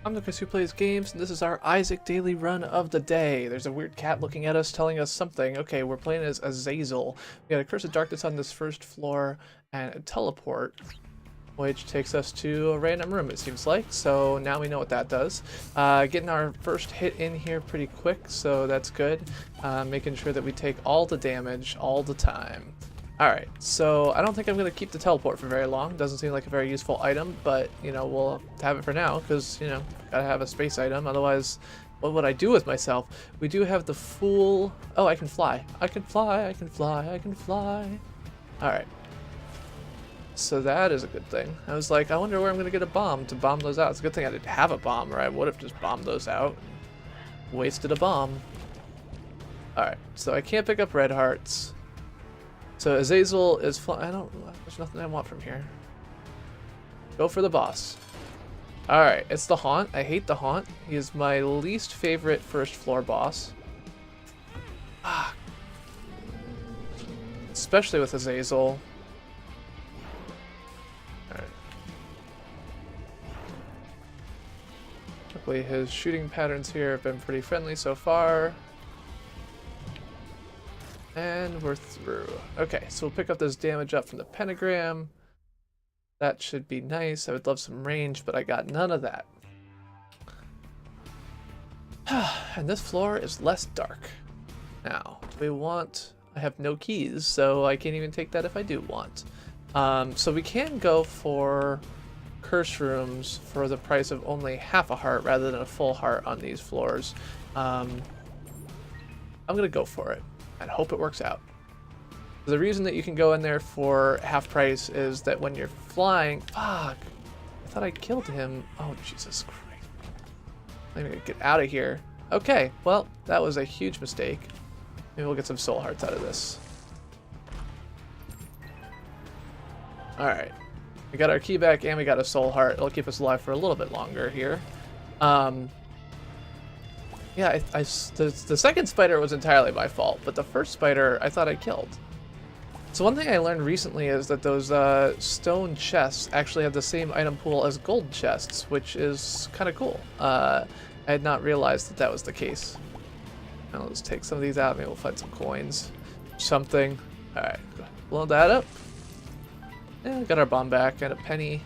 I'm the Chris who plays games, and this is our Isaac daily run of the day. There's a weird cat looking at us, telling us something. Okay, we're playing as Azazel. We got a Curse of Darkness on this first floor, and a teleport, which takes us to a random room, it seems like. So now we know what that does. Getting our first hit in here pretty quick, so that's good. Making sure that we take all the damage all the time. Alright, so I don't think I'm going to keep the teleport for very long. Doesn't seem like a very useful item, but, you know, we'll have it for now, because, you know, gotta have a space item. Otherwise, what would I do with myself? We do have the full... Oh, I can fly. I can fly, I can fly, I can fly. Alright. So that is a good thing. I was like, I wonder where I'm going to get a bomb to bomb those out. It's a good thing I didn't have a bomb, or I would have just bombed those out. Wasted a bomb. Alright, so I can't pick up red hearts. So Azazel is there's nothing I want from here. Go for the boss. Alright, it's the Haunt. I hate the Haunt. He is my least favorite first floor boss. Ah. Especially with Azazel. Alright. Luckily his shooting patterns here have been pretty friendly so far. And we're through. Okay, so we'll pick up this damage up from the pentagram. That should be nice. I would love some range, but I got none of that. And this floor is less dark. Now, do we want... I have no keys, so I can't even take that if I do want. So we can go for curse rooms for the price of only half a heart rather than a full heart on these floors. I'm going to go for it and hope it works out. The reason that you can go in there for half price is that when you're flying... Fuck! I thought I killed him. Oh, Jesus Christ. I'm gonna get out of here. Okay, well, that was a huge mistake. Maybe we'll get some soul hearts out of this. Alright. We got our key back and we got a soul heart. It'll keep us alive for a little bit longer here. Yeah, the second spider was entirely my fault, but the first spider I thought I killed. So one thing I learned recently is that those stone chests actually have the same item pool as gold chests, which is kind of cool. I had not realized that that was the case. Now let's take some of these out. Maybe we'll find some coins. Something. Alright, blow that up. And we got our bomb back and a penny.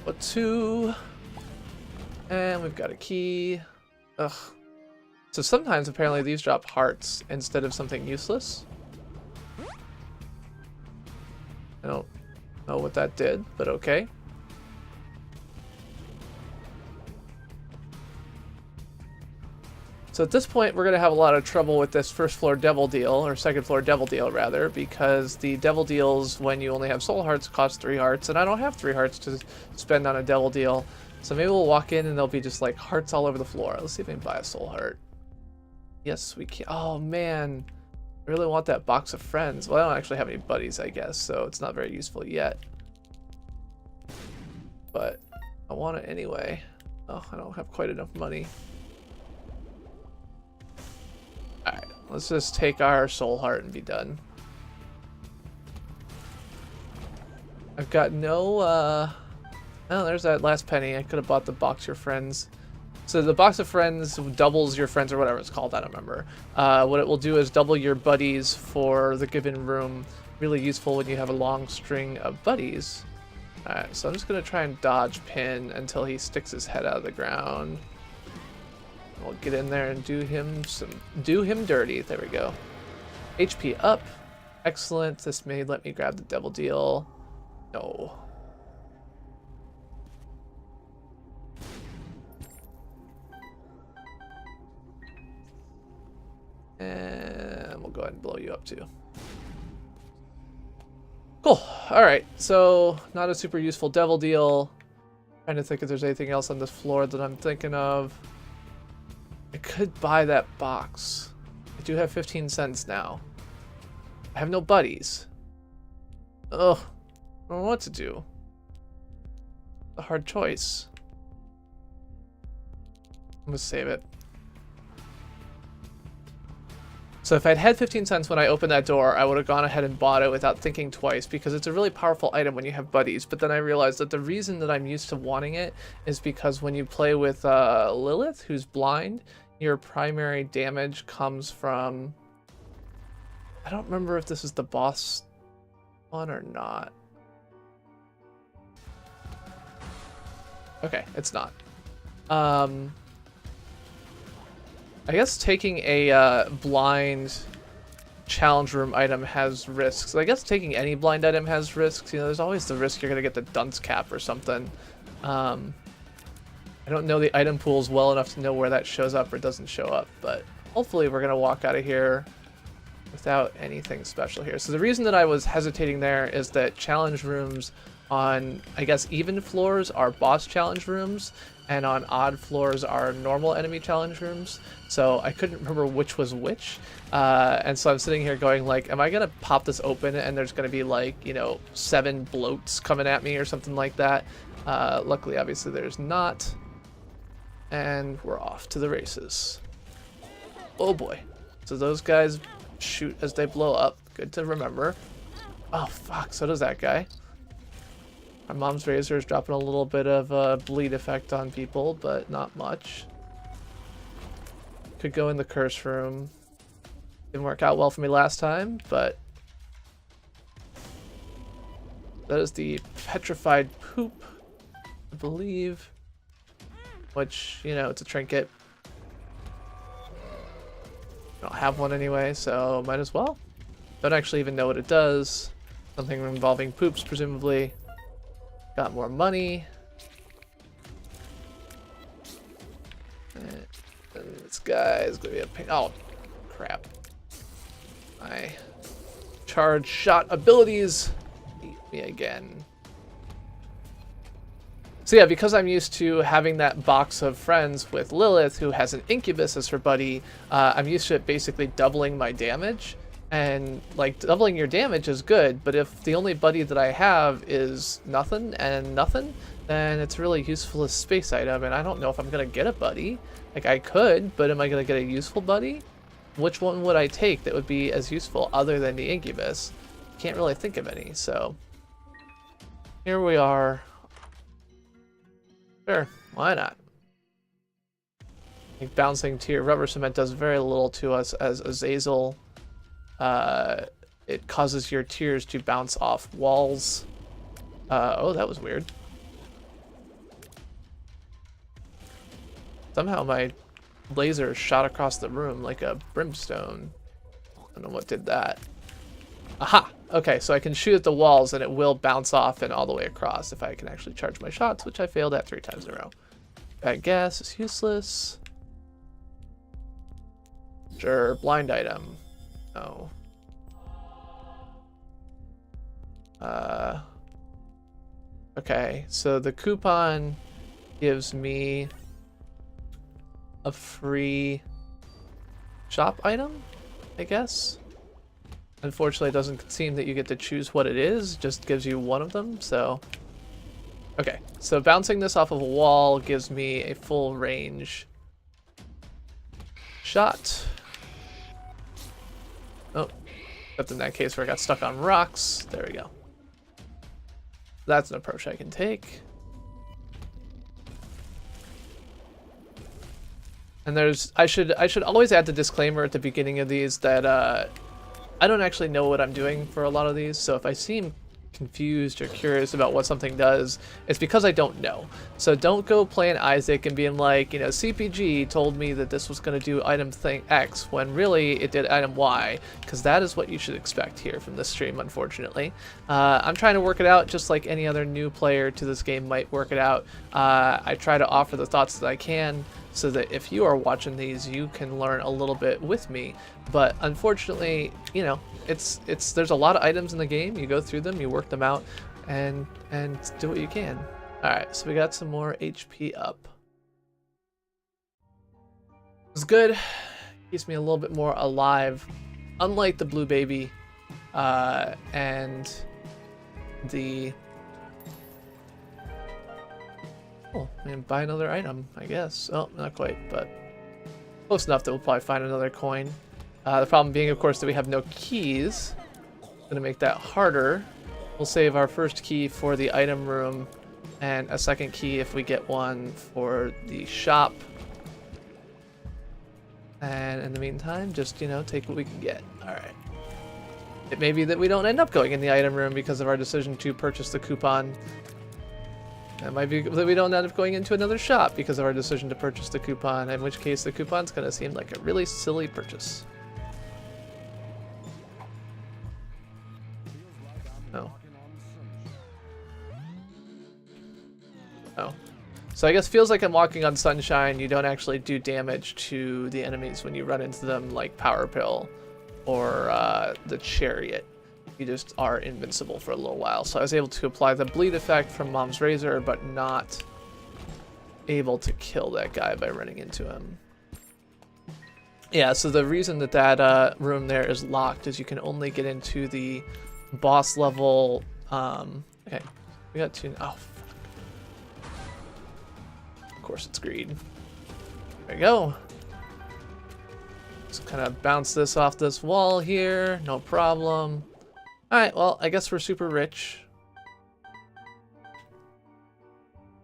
Or two. And we've got a key. Ugh. So sometimes apparently these drop hearts instead of something useless. I don't know what that did, but okay. So at this point we're going to have a lot of trouble with this first floor devil deal, or second floor devil deal rather, because the devil deals when you only have soul hearts cost 3 hearts, and I don't have 3 hearts to spend on a devil deal. So maybe we'll walk in and there'll be just like hearts all over the floor. Let's see if we can buy a soul heart. Yes, we can. Oh man, I really want that box of friends. Well, I don't actually have any buddies, I guess, so it's not very useful yet. But I want it anyway. Oh, I don't have quite enough money. Alright, let's just take our soul heart and be done. I've got no, oh, there's that last penny. I could have bought the box your friends. So the box of friends doubles your friends, or whatever it's called, I don't remember. What it will do is double your buddies for the given room. Really useful when you have a long string of buddies. Alright, so I'm just going to try and dodge Pin until he sticks his head out of the ground. We'll get in there and do him dirty. There we go. HP up. Excellent. This may let me grab the devil deal. No. And we'll go ahead and blow you up too. Cool. Alright, so not a super useful devil deal. Trying to think if there's anything else on this floor that I'm thinking of. I could buy that box. I do have 15 cents now. I have no buddies. Ugh. I don't know what to do. A hard choice. I'm gonna save it. So if I'd had 15 cents when I opened that door, I would have gone ahead and bought it without thinking twice, because it's a really powerful item when you have buddies. But then I realized that the reason that I'm used to wanting it is because when you play with Lilith, who's blind, your primary damage comes from... I don't remember if this is the boss one or not. Okay, it's not. I guess taking a blind challenge room item has risks. I guess taking any blind item has risks. You know, there's always the risk you're gonna get the dunce cap or something. I don't know the item pools well enough to know where that shows up or doesn't show up, but hopefully we're gonna walk out of here without anything special here. So the reason that I was hesitating there is that challenge rooms on, I guess, even floors are boss challenge rooms, and on odd floors are normal enemy challenge rooms. So I couldn't remember which was which. And so I'm sitting here going like, am I gonna pop this open and there's gonna be like, you know, 7 bloats coming at me or something like that? Luckily, obviously there's not. And we're off to the races. Oh boy. So those guys shoot as they blow up. Good to remember. Oh fuck, so does that guy. My mom's razor is dropping a little bit of bleed effect on people, but not much. Could go in the curse room. Didn't work out well for me last time, but that is the petrified poop, I believe. Which, you know, it's a trinket. I don't have one anyway, so might as well. Don't actually even know what it does. Something involving poops, presumably. Got more money. And this guy is gonna be a pain. Oh, crap. My charge shot abilities eat me again. So yeah, because I'm used to having that box of friends with Lilith, who has an incubus as her buddy, I'm used to it basically doubling my damage. And like doubling your damage is good, but if the only buddy that I have is nothing and nothing, then it's really useful as space item, and I don't know if I'm gonna get a buddy. Like I could, but am I gonna get a useful buddy? Which one would I take that would be as useful other than the incubus? Can't really think of any, so here we are. Sure, why not? I think bouncing to your rubber cement does very little to us as Azazel. It causes your tears to bounce off walls. Oh, that was weird. Somehow my laser shot across the room like a brimstone. I don't know what did that. Aha! Okay, so I can shoot at the walls and it will bounce off and all the way across if I can actually charge my shots, which I failed at 3 times in a row. Bad gas is useless. Sure, blind item. Oh. Okay, so the coupon gives me a free shop item, I guess. Unfortunately, it doesn't seem that you get to choose what it is, just gives you one of them, so... Okay, so bouncing this off of a wall gives me a full range shot. Oh, except in that case where I got stuck on rocks. There we go. That's an approach I can take. And there's, I should always add the disclaimer at the beginning of these that I don't actually know what I'm doing for a lot of these, so if I seem confused or curious about what something does, it's because I don't know. So don't go playing Isaac and being like, you know, CPG told me that this was going to do item thing X when really it did item Y, because that is what you should expect here from this stream, unfortunately. I'm trying to work it out just like any other new player to this game might work it out. I try to offer the thoughts that I can so that if you are watching these, you can learn a little bit with me. But unfortunately, you know, there's a lot of items in the game. You go through them, you work them out, and do what you can. All right, so we got some more HP up. It's good. Keeps me a little bit more alive, unlike the blue baby, and the. Oh, and buy another item, I guess. Oh, not quite, but close enough that we'll probably find another coin. The problem being, of course, that we have no keys. Going to make that harder. We'll save our first key for the item room and a second key if we get one for the shop. And in the meantime, just, you know, take what we can get. Alright. It may be that we don't end up going in the item room because of our decision to purchase the coupon. It might be that we don't end up going into another shop because of our decision to purchase the coupon, in which case the coupon's going to seem like a really silly purchase. Oh. Oh. So I guess feels like I'm walking on sunshine. You don't actually do damage to the enemies when you run into them, like Power Pill or the Chariot. You just are invincible for a little while. So I was able to apply the bleed effect from Mom's Razor, but not able to kill that guy by running into him. Yeah, so the reason that that room there is locked is you can only get into the boss level. Okay, we got two. Oh, fuck. Of course it's greed. There we go. Just kind of bounce this off this wall here, no problem. Alright, well, I guess we're super rich.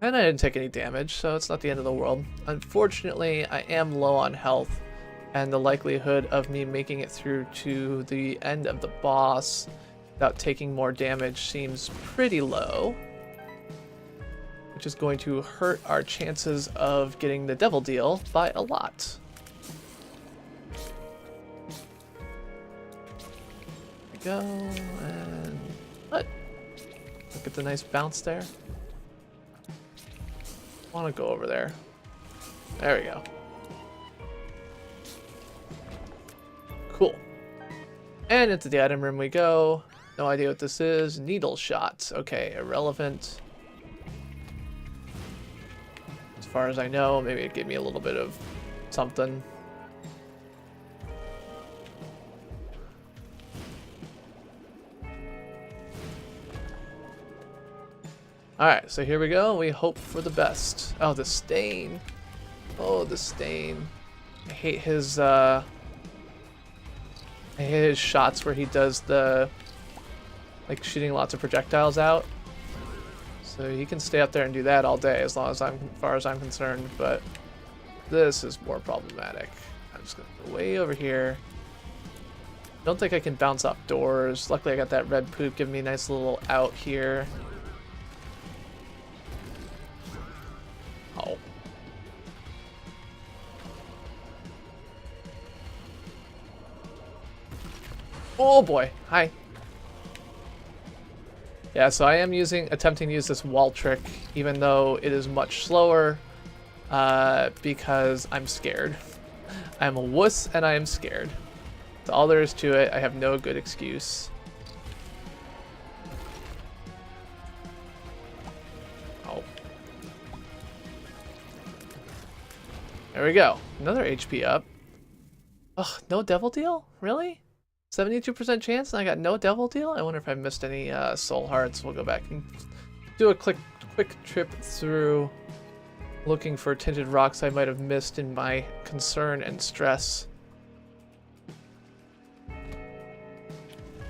And I didn't take any damage, so it's not the end of the world. Unfortunately, I am low on health, and the likelihood of me making it through to the end of the boss without taking more damage seems pretty low, which is going to hurt our chances of getting the devil deal by a lot. Go and what? Look at the nice bounce there. I want to go over there. There we go. Cool. And into the item room we go. No idea what this is. Needle shots. Okay, irrelevant. As far as I know, maybe it gave me a little bit of something. Alright, so here we go. We hope for the best. Oh, the stain. Oh, the stain. I hate his shots where he does the, like, shooting lots of projectiles out. So he can stay up there and do that all day as far as I'm concerned, but this is more problematic. I'm just gonna go way over here. Don't think I can bounce off doors. Luckily I got that red poop giving me a nice little out here. Oh. Oh boy. Hi. Yeah, so I am attempting to use this wall trick, even though it is much slower, because I'm scared. I'm a wuss and I am scared. That's all there is to it. I have no good excuse. Oh. There we go. Another HP up. Ugh, no devil deal? Really? 72% chance and I got no devil deal? I wonder if I missed any soul hearts. We'll go back and do a quick trip through looking for tinted rocks I might have missed in my concern and stress.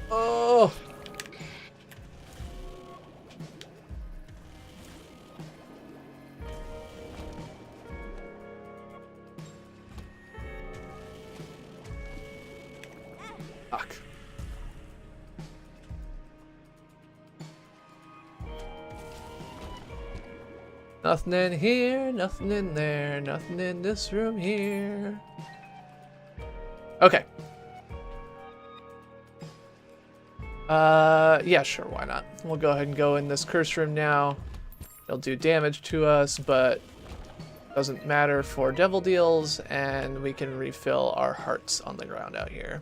Oh! Fuck. Nothing in here, nothing in there, nothing in this room here. Okay. Yeah, sure, why not? We'll go ahead and go in this curse room now. It'll do damage to us, but doesn't matter for devil deals, and we can refill our hearts on the ground out here.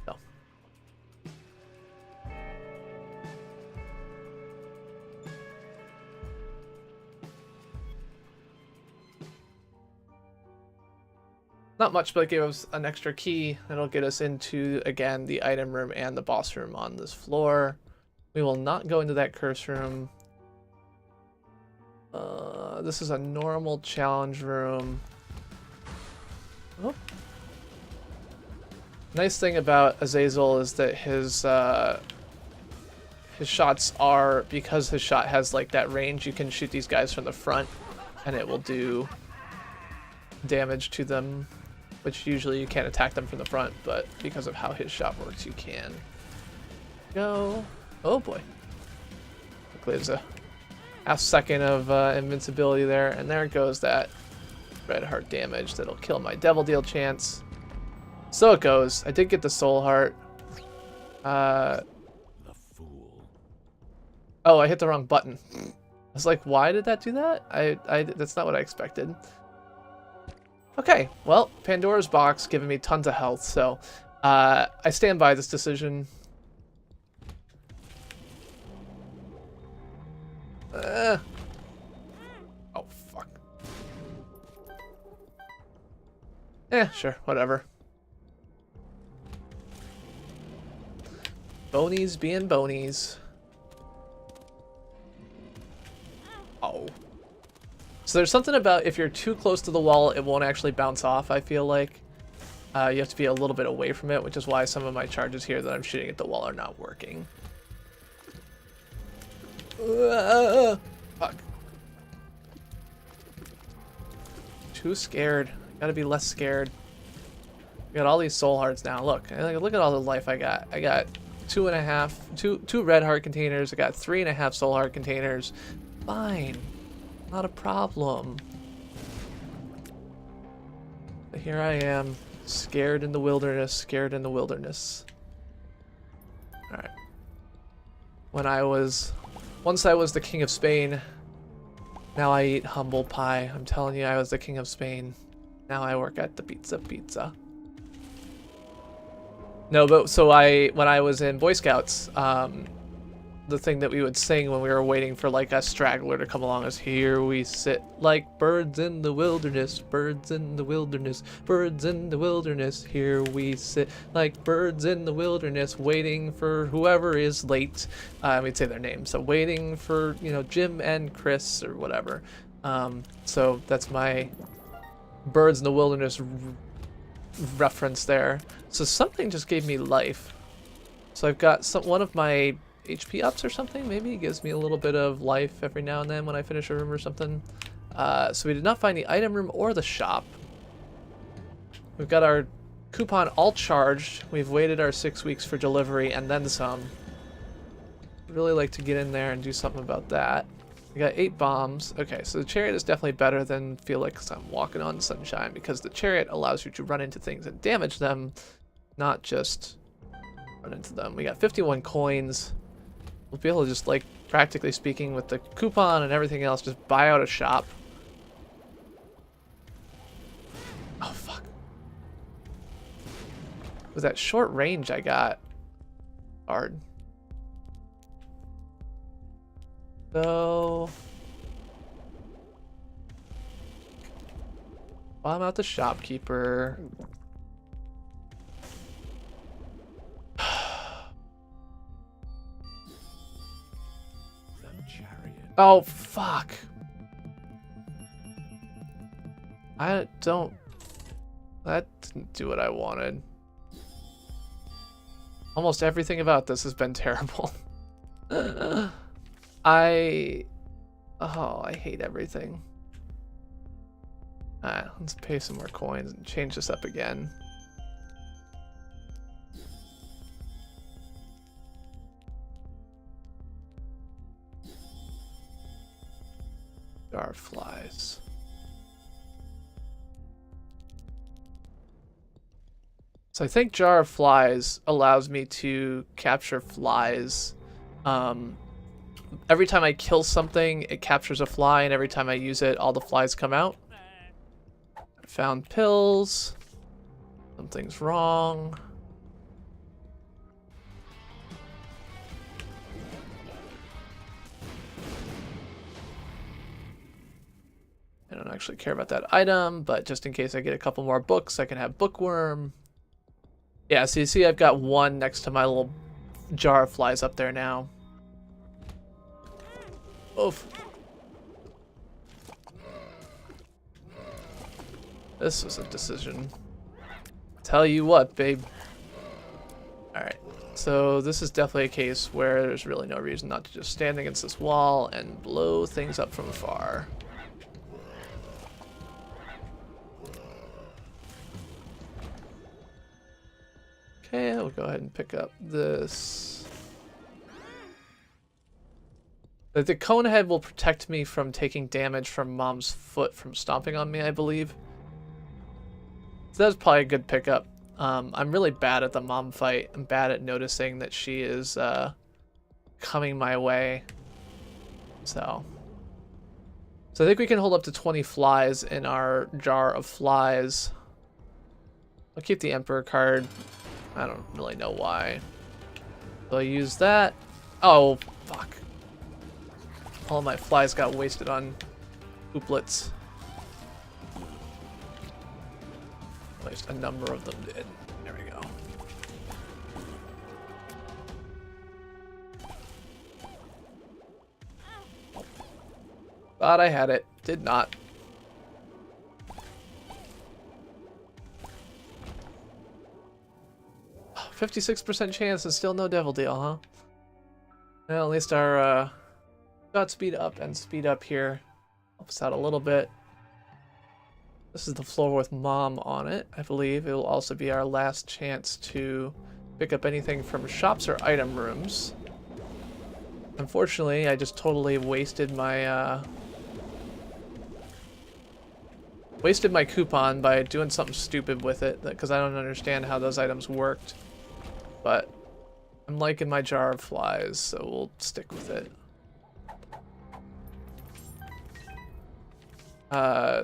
So. Not much, but it gave us an extra key that'll get us into, again, the item room and the boss room on this floor. We will not go into that curse room. This is a normal challenge room. Oh. Nice thing about Azazel is that his shots are, because his shot has like that range, you can shoot these guys from the front and it will do damage to them, which usually you can't attack them from the front, but because of how his shot works, you can. Go. Oh boy. Luckily there's a half second of invincibility there, and there goes that red heart damage that'll kill my devil deal chance. So it goes. I did get the soul heart. A fool. Oh, I hit the wrong button. I was like, why did that do that? That's not what I expected. Okay, well, Pandora's box giving me tons of health, so I stand by this decision. Oh, fuck. Sure, whatever. Bonies being bonies. Oh. So there's something about if you're too close to the wall, it won't actually bounce off, I feel like. You have to be a little bit away from it, which is why some of my charges here that I'm shooting at the wall are not working. Fuck. Too scared. Gotta be less scared. I got all these soul hearts now. Look at all the life I got. I got two red heart containers. I got 3.5 soul heart containers. Fine. Not a problem. But here I am, scared in the wilderness, scared in the wilderness. Alright. Once I was the king of Spain, now I eat humble pie. I'm telling you, I was the king of Spain. Now I work at the pizza. No, but so when I was in Boy Scouts, the thing that we would sing when we were waiting for like a straggler to come along is, here we sit like birds in the wilderness, birds in the wilderness, birds in the wilderness, here we sit like birds in the wilderness, waiting for whoever is late. We'd say their name, so waiting for, you know, Jim and Chris or whatever. So that's my birds in the wilderness reference there. So something just gave me life. So I've got one of my HP ups or something. Maybe it gives me a little bit of life every now and then when I finish a room or something. So we did not find the item room or the shop. We've got our coupon all charged. We've waited our 6 weeks for delivery and then some. I'd really like to get in there and do something about that. We got 8 bombs. Okay, so the chariot is definitely better than feel like I'm walking on sunshine, because the chariot allows you to run into things and damage them, not just run into them. We got 51 coins. We'll be able to just, like, practically speaking, with the coupon and everything else, just buy out a shop. Oh, fuck. With that short range I got. Hard. So... bomb out the shopkeeper. Oh, fuck. That didn't do what I wanted. Almost everything about this has been terrible. I hate everything. Alright, let's pay some more coins and change this up again. Jar of flies. So I think Jar of Flies allows me to capture flies. Every time I kill something, it captures a fly, and every time I use it, all the flies come out. I found pills. Something's wrong. I don't actually care about that item, but just in case I get a couple more books, I can have bookworm. Yeah, so you see I've got one next to my little jar of flies up there now. Oof. This was a decision. Tell you what, babe. So this is definitely a case where there's really no reason not to just stand against this wall and blow things up from afar. Okay, we'll go ahead and pick up this. The Conehead will protect me from taking damage from Mom's foot from stomping on me, I believe. So that's probably a good pickup. I'm really bad at the mom fight. I'm bad at noticing that she is coming my way. So I think we can hold up to 20 flies in our jar of flies. I'll keep the Emperor card. I don't really know why. So I'll use that. Oh, fuck. All my flies got wasted on hooplets. At least a number of them did. There we go. Thought I had it. Did not. Oh, 56% chance and still no devil deal, huh? Well, at least our shot speed up and speed up here helps out a little bit. This is the floor with Mom on it. I believe it will also be our last chance to pick up anything from shops or item rooms. Unfortunately, I just totally wasted my coupon by doing something stupid with it because I don't understand how those items worked. But I'm liking my jar of flies, so we'll stick with it.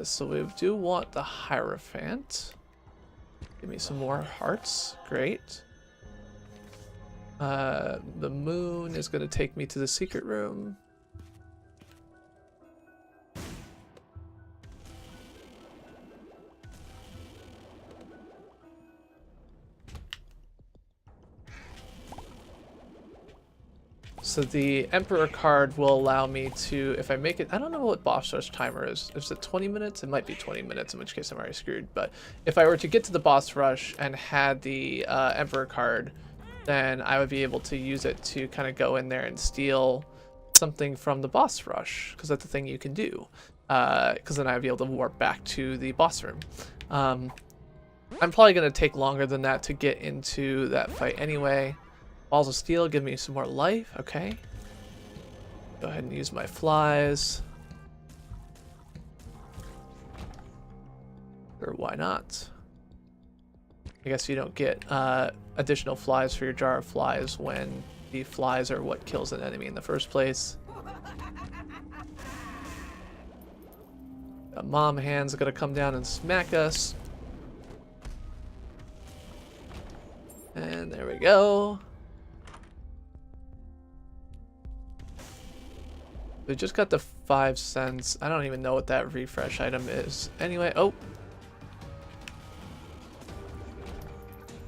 So we do want the Hierophant. Give me some more hearts. Great. The moon is going to take me to the secret room. So the Emperor card will allow me to, if I make it, I don't know what boss rush timer is. Is it 20 minutes? It might be 20 minutes, in which case I'm already screwed. But if I were to get to the boss rush and had the Emperor card, then I would be able to use it to kind of go in there and steal something from the boss rush, because that's the thing you can do. Because then I'd be able to warp back to the boss room. I'm probably going to take longer than that to get into that fight anyway. Balls of Steel, give me some more life. Okay. Go ahead and use my flies. Or why not? I guess you don't get additional flies for your jar of flies when the flies are what kills an enemy in the first place. The Mom hand's gonna come down and smack us. And there we go. We just got the 5 cents. I don't even know what that refresh item is. Anyway, oh.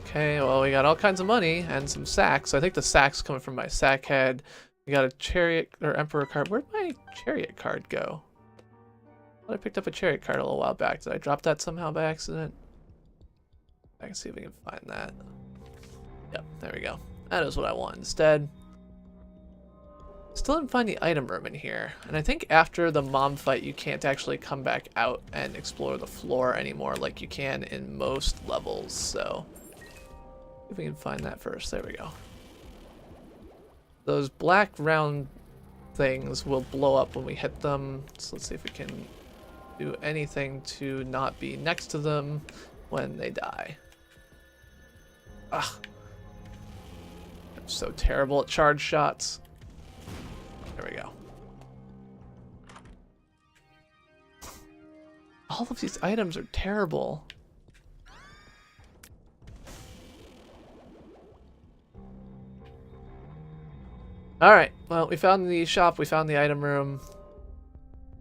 Okay, well, we got all kinds of money and some sacks. I think the sack's coming from my sack head. We got a chariot or Emperor card. Where'd my chariot card go? I picked up a chariot card a little while back. Did I drop that somehow by accident? I can see if we can find that. Yep, there we go. That is what I want instead. Still didn't find the item room in here. And I think after the Mom fight, you can't actually come back out and explore the floor anymore like you can in most levels. So, if we can find that first. There we go. Those black round things will blow up when we hit them. So let's see if we can do anything to not be next to them when they die. Ugh. I'm so terrible at charge shots. There we go. All of these items are terrible. Alright, well, we found the shop, we found the item room.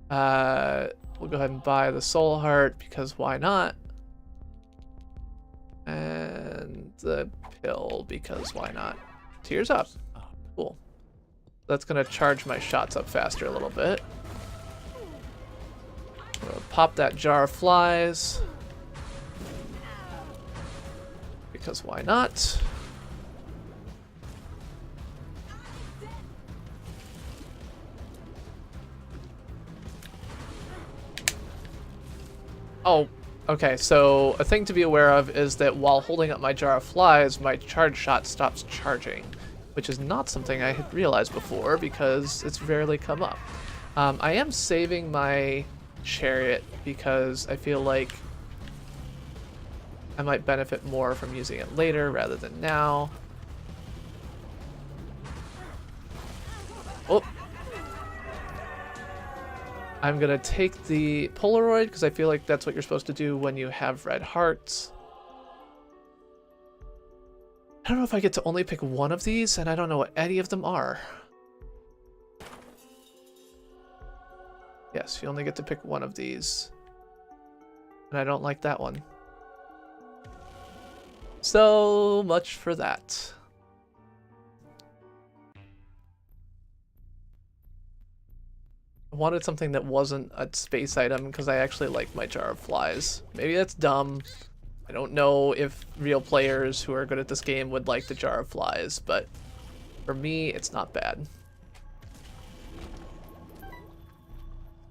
We'll go ahead and buy the soul heart, because why not? And the pill, because why not? Tears up. Cool. That's gonna charge my shots up faster a little bit. We'll pop that jar of flies. Because why not? Oh, okay, so a thing to be aware of is that while holding up my jar of flies, my charge shot stops charging, which is not something I had realized before because it's rarely come up. I am saving my chariot because I feel like I might benefit more from using it later rather than now. Oh! I'm gonna take the Polaroid because I feel like that's what you're supposed to do when you have red hearts. I don't know if I get to only pick one of these, and I don't know what any of them are. Yes, you only get to pick one of these. And I don't like that one. So much for that. I wanted something that wasn't a space item because I actually like my jar of flies. Maybe that's dumb. I don't know if real players who are good at this game would like the jar of flies, but for me, it's not bad.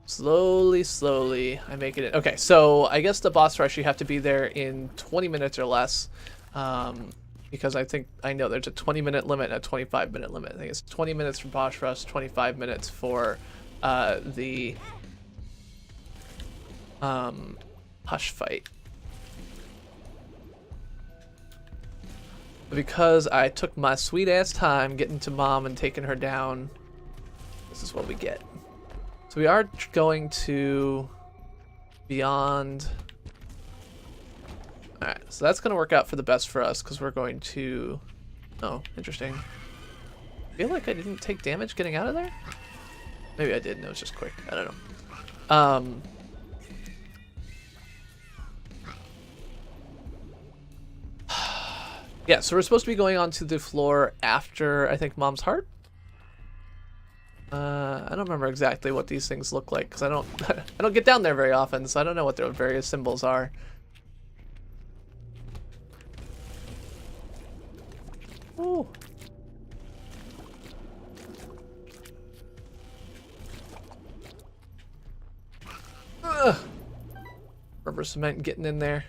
Slowly, slowly, I make it in. Okay, so I guess the boss rush, you have to be there in 20 minutes or less. Because I know there's a 20-minute limit and a 25-minute limit. I think it's 20 minutes for boss rush, 25 minutes for the hush fight. Because I took my sweet ass time getting to mom and taking her down, this is what we get. So we are going to Beyond. Alright, so that's going to work out for the best for us because we're going to... Oh, interesting. I feel like I didn't take damage getting out of there? Maybe I did, and it was just quick. I don't know. Yeah, so we're supposed to be going onto the floor after, I think, Mom's Heart? I don't remember exactly what these things look like because I don't get down there very often, so I don't know what their various symbols are. Ooh. Ugh. Rubber cement getting in there.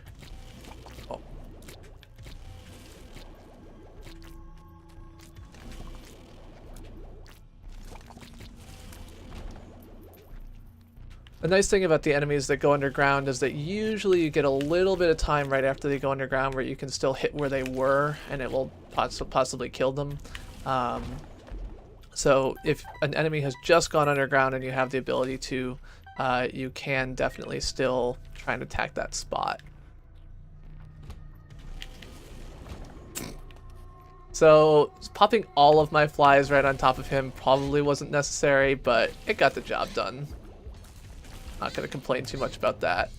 Oh. The nice thing about the enemies that go underground is that usually you get a little bit of time right after they go underground where you can still hit where they were and it will possibly kill them. So if an enemy has just gone underground and you have the ability to, you can definitely still try and attack that spot. So popping all of my flies right on top of him probably wasn't necessary, but it got the job done. Not going to complain too much about that.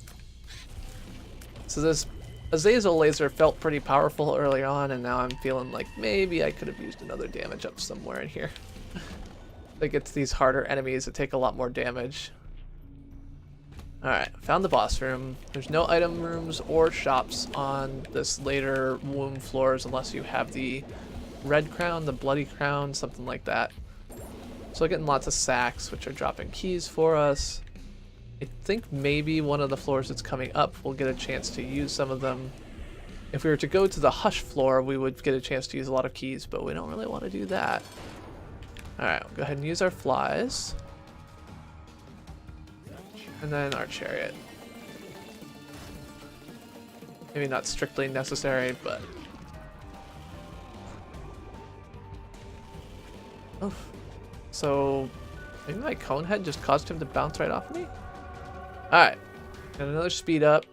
So this Azazel laser felt pretty powerful early on, and now I'm feeling like maybe I could have used another damage up somewhere in here. Like it's these harder enemies that take a lot more damage. Alright, found the boss room. There's no item rooms or shops on this later womb floors unless you have the red crown, the bloody crown, something like that. So we're getting lots of sacks, which are dropping keys for us. I think maybe one of the floors that's coming up we'll get a chance to use some of them. If we were to go to the hush floor, we would get a chance to use a lot of keys, but we don't really want to do that. Alright, we'll go ahead and use our flies. And then our chariot. Maybe not strictly necessary, but... Oof. So, maybe my Conehead just caused him to bounce right off me? Alright, got another speed up.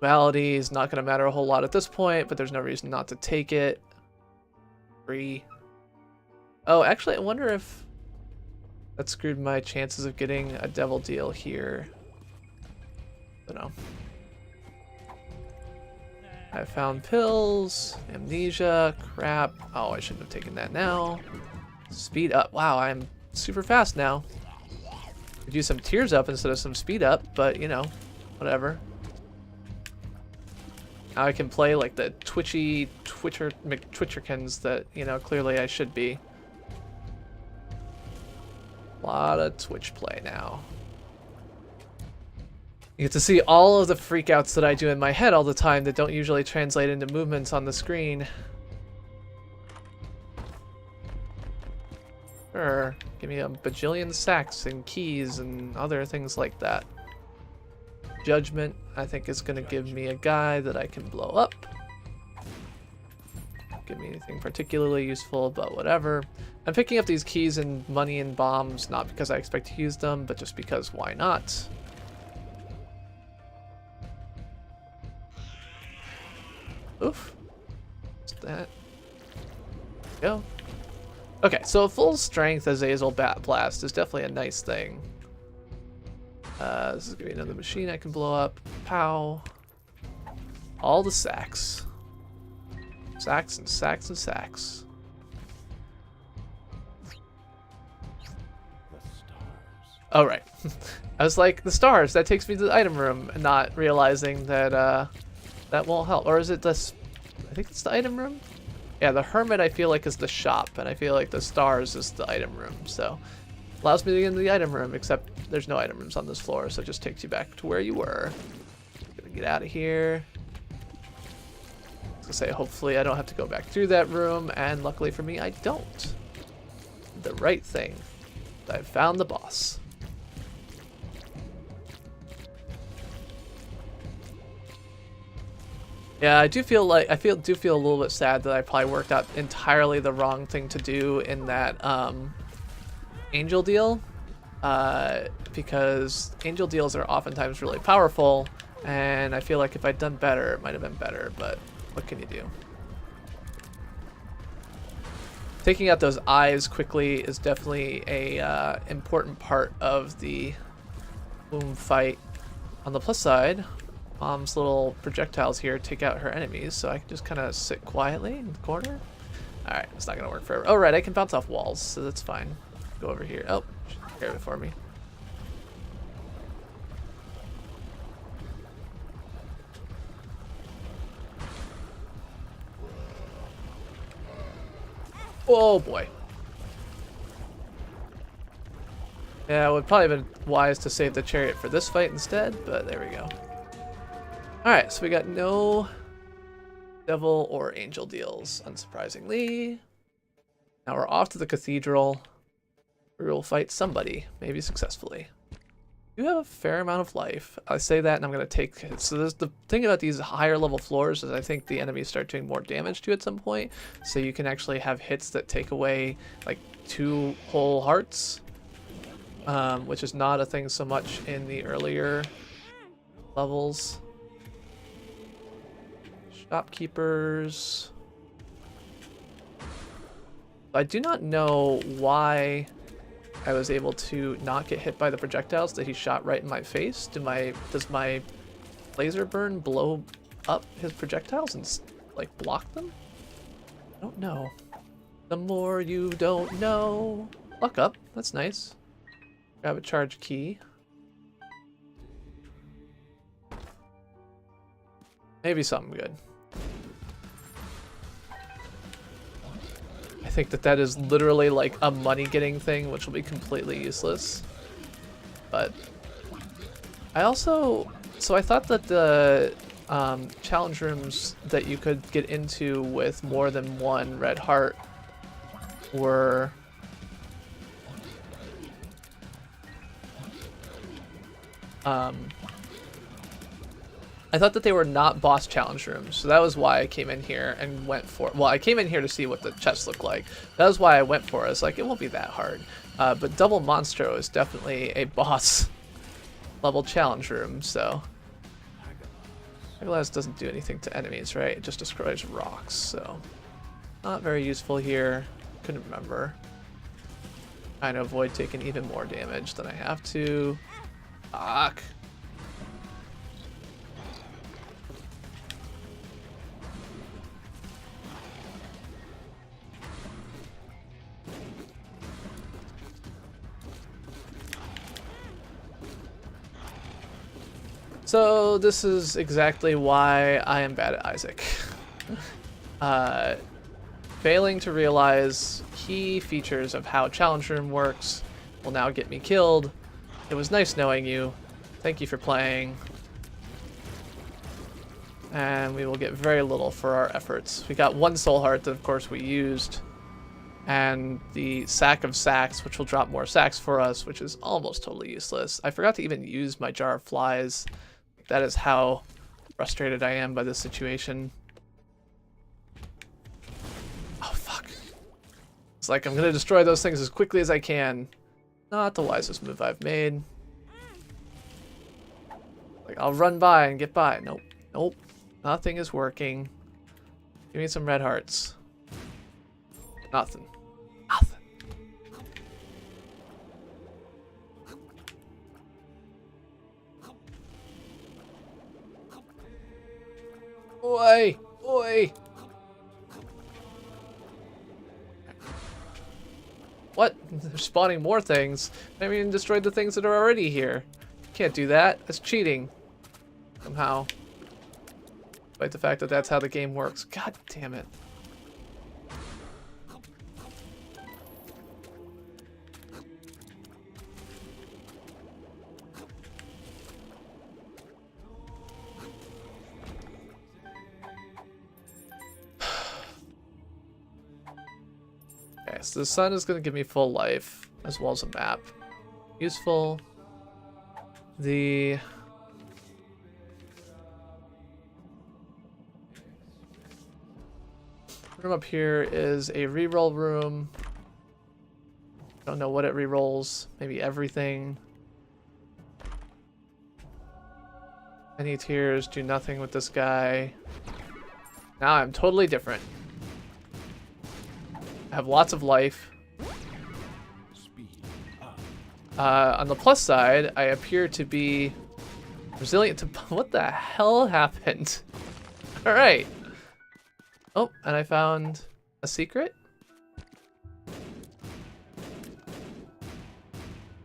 Duality is not going to matter a whole lot at this point, but there's no reason not to take it. 3. Oh, actually, I wonder if that screwed my chances of getting a devil deal here. I don't know. I found pills, amnesia, crap. Oh, I shouldn't have taken that now. Speed up. Wow, I'm super fast now. Could use some tears up instead of some speed up, but you know, whatever. Now I can play like the twitchy McTwitcherkins that, you know, clearly I should be. A lot of Twitch play now. You get to see all of the freakouts that I do in my head all the time that don't usually translate into movements on the screen. Sure, give me a bajillion sacks and keys and other things like that. Judgment, I think, is going to give me a guy that I can blow up. Give me anything particularly useful, but whatever. I'm picking up these keys and money and bombs, not because I expect to use them, but just because why not? Oof. What's that? Go. Okay, so a full strength Azazel Bat Blast is definitely a nice thing. This is gonna be another machine I can blow up. Pow. All the sacks. Sacks and sacks and sacks. Oh, right. I was like, the stars, that takes me to the item room, not realizing that that won't help. Or is it this? I think it's the item room? Yeah, the Hermit I feel like is the shop, and I feel like the stars is the item room, so allows me to get into the item room, except there's no item rooms on this floor, so it just takes you back to where you were. Gonna get out of here. I was gonna say, hopefully I don't have to go back through that room, and luckily for me, I don't. The right thing. I found the boss. Yeah, I do feel like do feel a little bit sad that I probably worked out entirely the wrong thing to do in that angel deal, because angel deals are oftentimes really powerful, and I feel like if I'd done better, it might have been better. But what can you do? Taking out those eyes quickly is definitely a important part of the boom fight. On the plus side, Mom's little projectiles here take out her enemies, so I can just kind of sit quietly in the corner. Alright, it's not going to work forever. Oh, right, I can bounce off walls, so that's fine. Go over here. Oh, she took care of it for me. Oh, boy. Yeah, it would probably have been wise to save the chariot for this fight instead, but there we go. Alright, so we got no devil or angel deals, unsurprisingly. Now we're off to the cathedral, where we'll fight somebody, maybe successfully. You have a fair amount of life. I say that and I'm going to take hits. So there's the thing about these higher level floors is I think the enemies start doing more damage to you at some point. So you can actually have hits that take away like 2 whole hearts, which is not a thing so much in the earlier levels. Shopkeepers. I do not know why I was able to not get hit by the projectiles that he shot right in my face. Does my laser burn blow up his projectiles and like block them? I don't know. The more you don't know. Luck up. That's nice. Grab a charge key. Maybe something good. I think that is literally like a money getting thing, which will be completely useless. But I also, so I thought that the challenge rooms that you could get into with more than one red heart were I thought that they were not boss challenge rooms, so that was why I came in here and went for, well, I came in here to see what the chests look like. That was why I went for it. I was like, it won't be that hard. But Double Monstro is definitely a boss level challenge room, so. Glass doesn't do anything to enemies, right? It just destroys rocks, so. Not very useful here. Couldn't remember. Trying to avoid taking even more damage than I have to. Fuck. So this is exactly why I am bad at Isaac. Failing to realize key features of how challenge room works will now get me killed. It was nice knowing you. Thank you for playing. And we will get very little for our efforts. We got 1 soul heart that of course we used. And the sack of sacks, which will drop more sacks for us, which is almost totally useless. I forgot to even use my jar of flies. That is how frustrated I am by this situation. Oh, fuck. It's like I'm gonna destroy those things as quickly as I can. Not the wisest move I've made. Like, I'll run by and get by. Nope. Nope. Nothing is working. Give me some red hearts. Nothing. Nothing. Oi! Oi! What? They're spawning more things. I haven't even destroyed the things that are already here. Can't do that. That's cheating. Somehow. Despite the fact that that's how the game works. God damn it. Okay, so the sun is going to give me full life, as well as a map. Useful. The... room up here is a reroll room. Don't know what it rerolls. Maybe everything. Any tiers do nothing with this guy. Now I'm totally different. I have lots of life. On the plus side, I appear to be resilient to... What the hell happened? Alright. Oh, and I found a secret?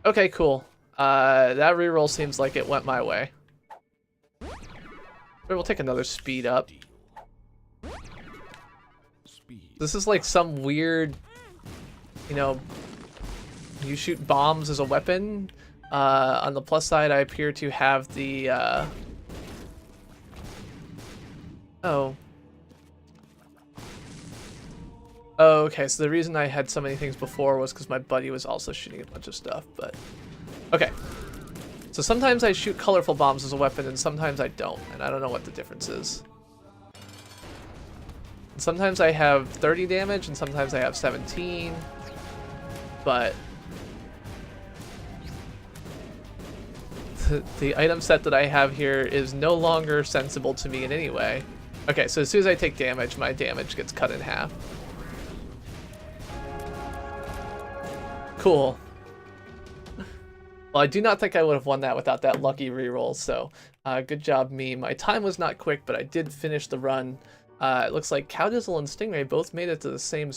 Okay, cool. That reroll seems like it went my way. But we'll take another speed up. This is like some weird, you know, you shoot bombs as a weapon. On the plus side, I appear to have the, Oh, okay, so the reason I had so many things before was because my buddy was also shooting a bunch of stuff, but... Okay. So sometimes I shoot colorful bombs as a weapon, and sometimes I don't, and I don't know what the difference is. And sometimes I have 30 damage, and sometimes I have 17, but... The item set that I have here is no longer sensible to me in any way. Okay, so as soon as I take damage, my damage gets cut in half. Cool. Well, I do not think I would have won that without that lucky reroll, so good job me. My time was not quick, but I did finish the run. It looks like Cowdizzle and Stingray both made it to the same...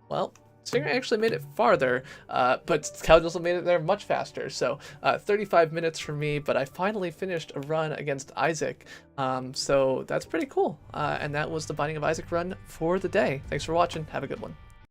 Well, Stingray actually made it farther, but Cowdizzle made it there much faster. So 35 minutes for me, but I finally finished a run against Isaac. So that's pretty cool. And that was the Binding of Isaac run for the day. Thanks for watching. Have a good one.